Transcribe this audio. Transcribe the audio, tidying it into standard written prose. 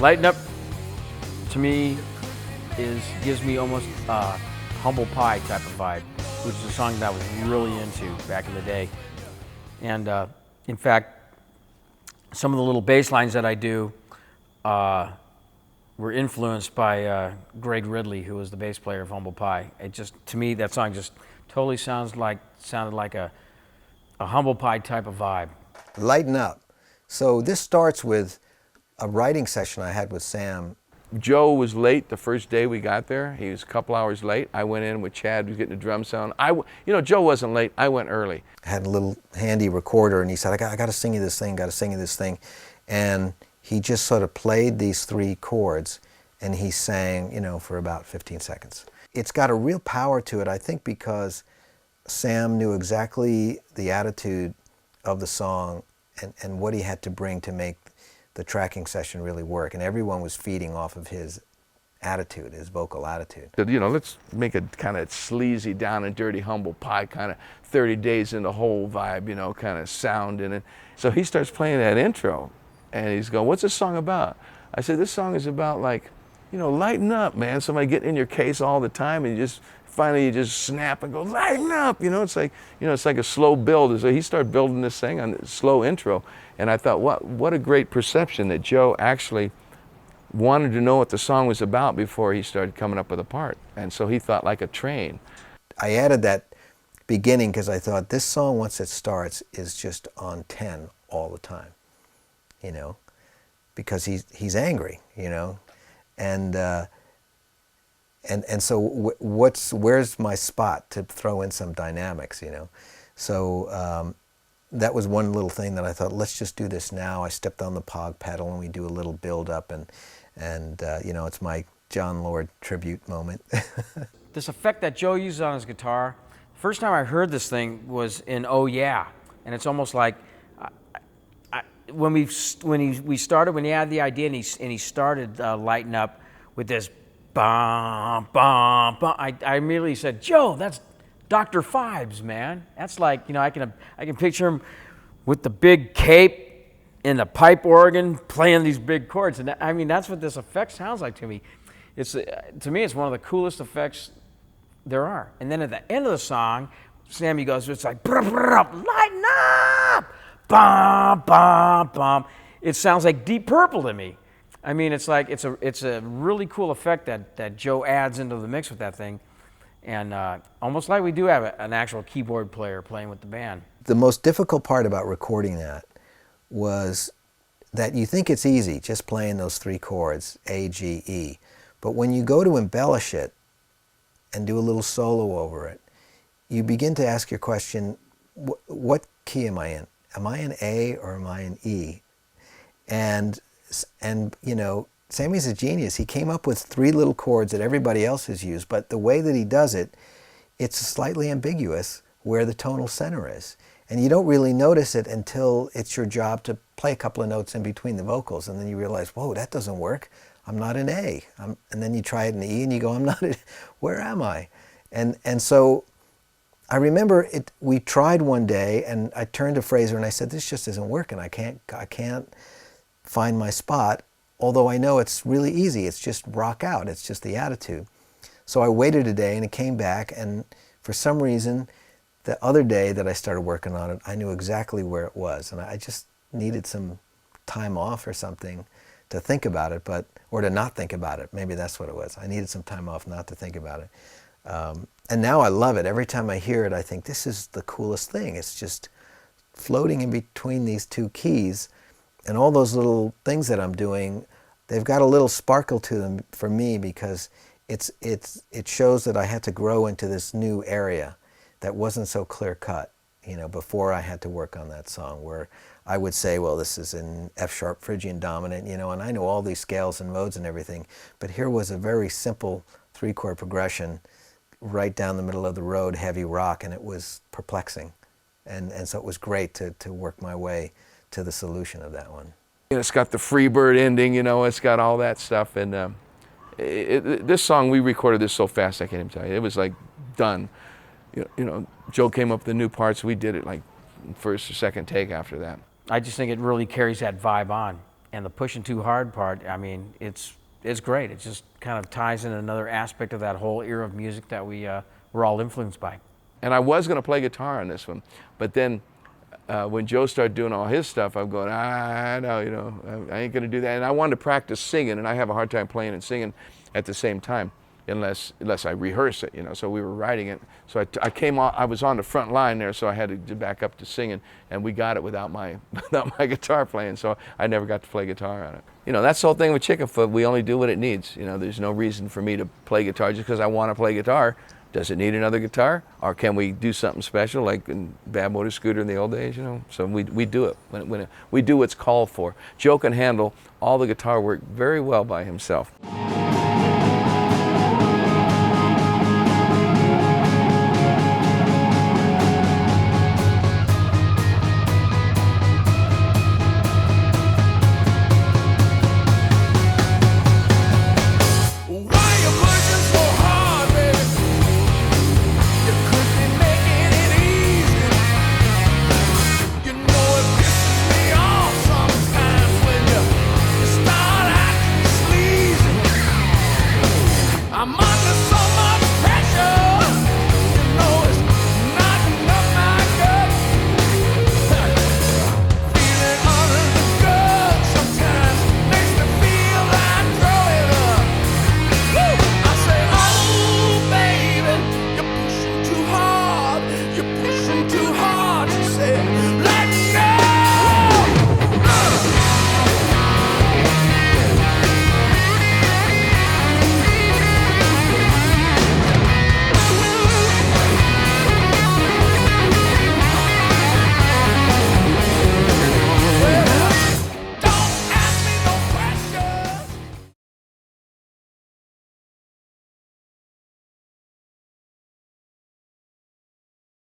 Lighten Up, to me, gives me almost a humble pie type of vibe, which is a song that I was really into back in the day. And in fact, some of the little bass lines that I do were influenced by Greg Ridley, who was the bass player of Humble Pie. It just, to me, that song just totally sounded like a Humble Pie type of vibe. Lighten Up. So this starts with a writing session I had with Sam. Joe was late the first day we got there. He was a couple hours late. I went in with Chad, was getting the drum sound. Joe wasn't late. I went early. I had a little handy recorder, and he said, I got to sing you this thing, got to sing you this thing. And he just sort of played these 3 chords, and he sang, for about 15 seconds. It's got a real power to it, I think, because Sam knew exactly the attitude of the song and what he had to bring to make the tracking session really work, and everyone was feeding off of his attitude, his vocal attitude. Let's make a kind of sleazy, down and dirty, humble pie kind of 30 days in the hole vibe, kind of sound in it. So he starts playing that intro, and he's going, "What's this song about?" I said, "This song is about lighten up, man. Somebody getting in your case all the time, and finally you just snap and go, lighten up. It's like a slow build." So he started building this thing on the slow intro, and I thought, what a great perception that Joe actually wanted to know what the song was about before he started coming up with a part. And so he thought like a train. I added that beginning because I thought this song, once it starts, is just on 10 all the time, because he's angry, and so where's my spot to throw in some dynamics, So that was one little thing that I thought, let's just do this now. I stepped on the Pog pedal and we do a little build up, and it's my John Lord tribute moment. This effect that Joe uses on his guitar, first time I heard this thing was in Oh Yeah, and it's almost like when he had the idea and he started Lighten Up with this bum bum bum, I immediately said, "Joe, that's Dr. Phibes, man." That's like, I can picture him with the big cape and the pipe organ playing these big chords, and that's what this effect sounds like to me. To me, it's one of the coolest effects there are. And then at the end of the song, Sammy goes, it's like, lighten up, bum bum bum. It sounds like Deep Purple to me. It's like it's a really cool effect that Joe adds into the mix with that thing. And almost like we do have an actual keyboard player playing with the band. The most difficult part about recording that was that you think it's easy, just playing those 3 chords, A, G, E. But when you go to embellish it and do a little solo over it, you begin to ask your question, what key am I in? Am I in A or am I in E? And Sammy's a genius. He came up with 3 little chords that everybody else has used, but the way that he does it, it's slightly ambiguous where the tonal center is. And you don't really notice it until it's your job to play a couple of notes in between the vocals, and then you realize, whoa, that doesn't work. I'm not in A. And then you try it in E, and you go, I'm not in, where am I? And so I remember we tried one day, and I turned to Fraser and I said, this just isn't working. I can't find my spot. Although I know it's really easy, it's just rock out, it's just the attitude. So I waited a day and it came back, and for some reason, the other day that I started working on it, I knew exactly where it was, and I just needed some time off or something to think about it, or to not think about it. Maybe that's what it was. I needed some time off not to think about it. And now I love it. Every time I hear it, I think this is the coolest thing. It's just floating in between these 2 keys, and all those little things that I'm doing, they've got a little sparkle to them for me, because it shows that I had to grow into this new area that wasn't so clear cut, before I had to work on that song, where I would say, well, this is in F sharp Phrygian dominant, and I know all these scales and modes and everything, but here was a very simple 3-chord progression right down the middle of the road, heavy rock, and it was perplexing. And so it was great to work my way to the solution of that one. It's got the Freebird ending, it's got all that stuff. And this song, we recorded this so fast, I can't even tell you. It was like done. Joe came up with the new parts. We did it like first or second take after that. I just think it really carries that vibe on. and the pushing too hard part, I mean, it's great. It just kind of ties in another aspect of that whole era of music that we're all influenced by. And I was going to play guitar on this one, but then when Joe started doing all his stuff, I'm going, no, you know, I ain't going to do that. And I wanted to practice singing, and I have a hard time playing and singing at the same time, unless I rehearse it, you know. So we were writing it. So I was on the front line there, so I had to back up to singing, and we got it without my guitar playing. So I never got to play guitar on it. You know, that's the whole thing with Chickenfoot. We only do what it needs. You know, there's no reason for me to play guitar just because I want to play guitar. Does it need another guitar? Or can we do something special like in Bad Motor Scooter in the old days, you know? So we do it. We do what's called for. Joe can handle all the guitar work very well by himself.